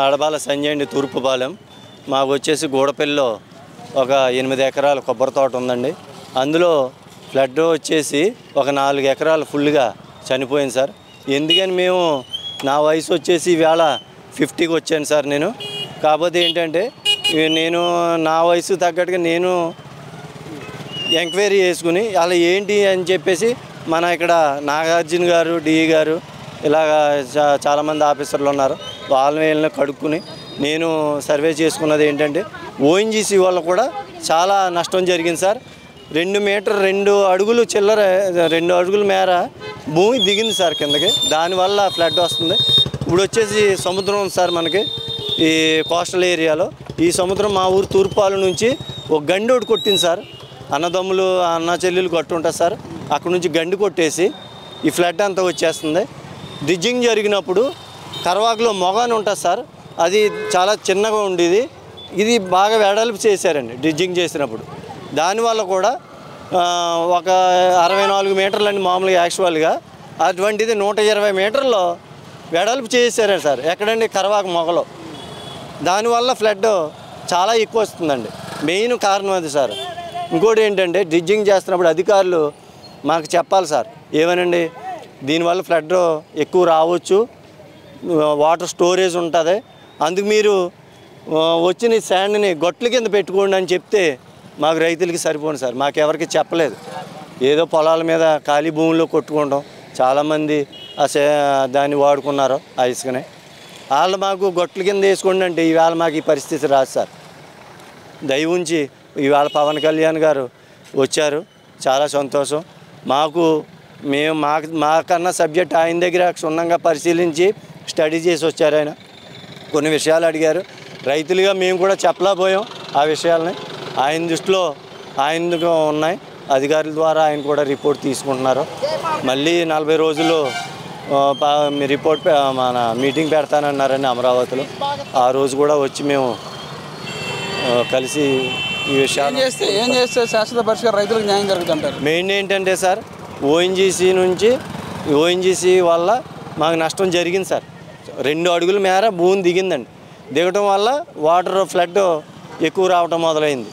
అడబాల సంజయ్ అండి, తూర్పుపాలెం. మాకు వచ్చేసి గూడపల్లిలో ఒక 8 ఎకరాల కొబ్బరి తోట ఉందండి. అందులో ఫ్లడ్ వచ్చేసి ఒక 4 ఎకరాలు ఫుల్గా చనిపోయింది సార్. ఎందుకని మేము నా వయసు వచ్చేసి ఈవేళ 50కి వచ్చాను సార్ నేను. కాకపోతే ఏంటంటే నేను నా వయసు తగ్గట్టుగా నేను ఎంక్వైరీ చేసుకుని అలా ఏంటి అని చెప్పేసి మన ఇక్కడ నాగార్జున గారు, డిఈ గారు, ఇలాగ చాలామంది ఆఫీసర్లు ఉన్నారు. వాళ్ళని కడుక్కుని నేను సర్వే చేసుకున్నది ఏంటంటే ఓఎన్జీసీ వల్ల కూడా చాలా నష్టం జరిగింది సార్. 2 అడుగులు చిల్లర 2 అడుగుల మేర భూమి దిగింది సార్ కిందకి. దానివల్ల ఫ్లడ్ వస్తుంది. ఇప్పుడు వచ్చేసి సముద్రం ఉంది సార్ మనకి ఈ కోస్టల్ ఏరియాలో. ఈ సముద్రం మా ఊరు తూర్పాలు నుంచి ఒక గండి ఒకటి కొట్టింది సార్. అన్నదమ్ములు అన్న చెల్లెలు కట్టు ఉంటుంది సార్. అక్కడ నుంచి గండి కొట్టేసి ఈ ఫ్లడ్ అంతా వచ్చేస్తుంది. డ్రిడ్జింగ్ జరిగినప్పుడు కర్వాకులో మొగాని ఉంటుంది సార్, అది చాలా చిన్నగా ఉండేది. ఇది బాగా వెడల్పు చేశారండి డ్రిడ్జింగ్ చేసినప్పుడు. దానివల్ల కూడా ఒక 64 మీటర్లు అండి మామూలుగా యాక్చువల్గా, అటువంటిది 120 మీటర్లో వెడల్పు చేశారండి సార్. ఎక్కడండి? కర్వాకు మొగలో. దానివల్ల ఫ్లడ్ చాలా ఎక్కువ వస్తుందండి. మెయిన్ కారణం అది సార్. ఇంకోటి ఏంటంటే డ్రిడ్జింగ్ చేస్తున్నప్పుడు అధికారులు మాకు చెప్పాలి సార్, ఏమనండి దీనివల్ల ఫ్లడ్ ఎక్కువ రావచ్చు, వాటర్ స్టోరేజ్ ఉంటుంది, అందుకు మీరు వచ్చిన శాండ్ని గొట్ల కింద పెట్టుకోండి అని చెప్తే మాకు రైతులకి సరిపోను సార్. మాకెవరికి చెప్పలేదు. ఏదో పొలాల మీద ఖాళీ భూముల్లో కొట్టుకోవడం, చాలామంది దాన్ని వాడుకున్నారు ఆ ఇసుకని. వాళ్ళు మాకు గొట్ల కింద వేసుకోండి అంటే ఈవేళ మాకు ఈ పరిస్థితి రాదు సార్. దయ ఉంచి ఇవాళ పవన్ కళ్యాణ్ గారు వచ్చారు, చాలా సంతోషం. మాకన్నా సబ్జెక్ట్ ఆయన దగ్గర క్షుణ్ణంగా పరిశీలించి స్టడీ చేసి వచ్చారు. ఆయన కొన్ని విషయాలు అడిగారు. రైతులుగా మేము కూడా చెప్పలేకపోయాం ఆ విషయాలని. ఆయన దృష్టిలో ఆయనకు ఉన్నాయి. అధికారుల ద్వారా ఆయన కూడా రిపోర్ట్ తీసుకుంటున్నారు. మళ్ళీ 40 రోజుల్లో రిపోర్ట్ మన మీటింగ్ పెడతానన్నారని అమరావతిలో. ఆ రోజు కూడా వచ్చి మేము కలిసి ఈ విషయాలు ఏం చేస్తే శాశ్వత పరిష్కారం రైతులకు న్యాయం జరుగుతుంటారు. మెయిన్ ఏంటంటే సార్, ఓఎన్జీసీ వల్ల మాకు నష్టం జరిగింది సార్. 2 అడుగుల మేర భూమి దిగిందండి. దిగటం వల్ల వాటర్ ఫ్లడ్ ఎక్కువ రావటం మొదలైంది.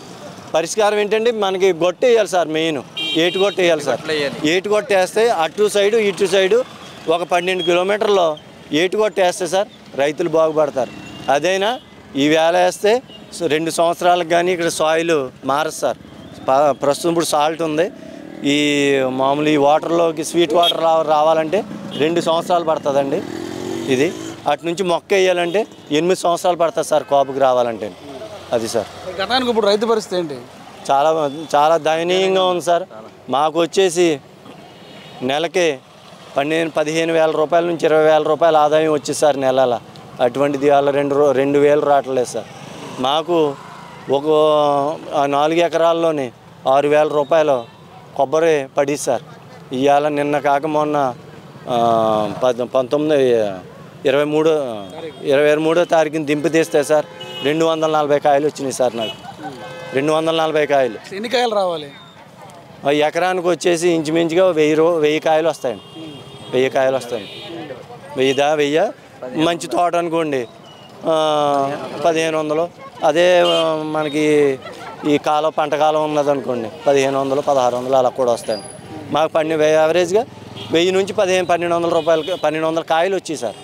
పరిష్కారం ఏంటంటే మనకి గొట్టేయాలి సార్. మెయిన్ ఏటు గొట్టేయాలి సార్. ఏటు గొట్టేస్తే అటు సైడు ఇటు సైడు ఒక 12 కిలోమీటర్లో ఏటు గొట్టేస్తే సార్ రైతులు బాగుపడతారు. అదైనా ఈవేళ వేస్తే 2 సంవత్సరాలకు కానీ ఇక్కడ సాయిల్ మారదు సార్. ప్రస్తుతం ఇప్పుడు సాల్ట్ ఉంది. ఈ మామూలు ఈ వాటర్లోకి స్వీట్ వాటర్ రావాలంటే 2 సంవత్సరాలు పడుతుందండి. ఇది అటు నుంచి మొక్క వేయాలంటే 8 సంవత్సరాలు పడుతుంది సార్ కాపుకి రావాలంటే. అది సార్ గతానికి ఇప్పుడు రైతు పరిస్థితి ఏంటి? చాలా దయనీయంగా ఉంది సార్. మాకు వచ్చేసి నెలకి 15,000 రూపాయల నుంచి 20,000 రూపాయల ఆదాయం వచ్చేది సార్ నెలల. అటువంటిది వాళ్ళ 2,000 రావట్లేదు సార్. మాకు ఒక 4 ఎకరాల్లోని 6,000 రూపాయలు కొబ్బరి పడి సార్. ఇవాళ నిన్న కాక మొన్న 23వ తారీఖుని దింపి తీస్తే సార్ 240 కాయలు వచ్చినాయి సార్. నాకు 240 కాయలు. ఎన్ని కాయలు రావాలి? ఎకరానికి వచ్చేసి ఇంచుమించుగా 1000 కాయలు వస్తాయండి. 1000 కాయలు వస్తాయి. 1000 మంచి తోట అనుకోండి 1500. అదే మనకి ఈ పంట కాలం ఉన్నదనుకోండి 1500, 1600 అలా కూడా వస్తాయండి. మాకు యావరేజ్గా 1000 నుంచి 1200 రూపాయలకి 1200 కాయలు వచ్చాయి సార్.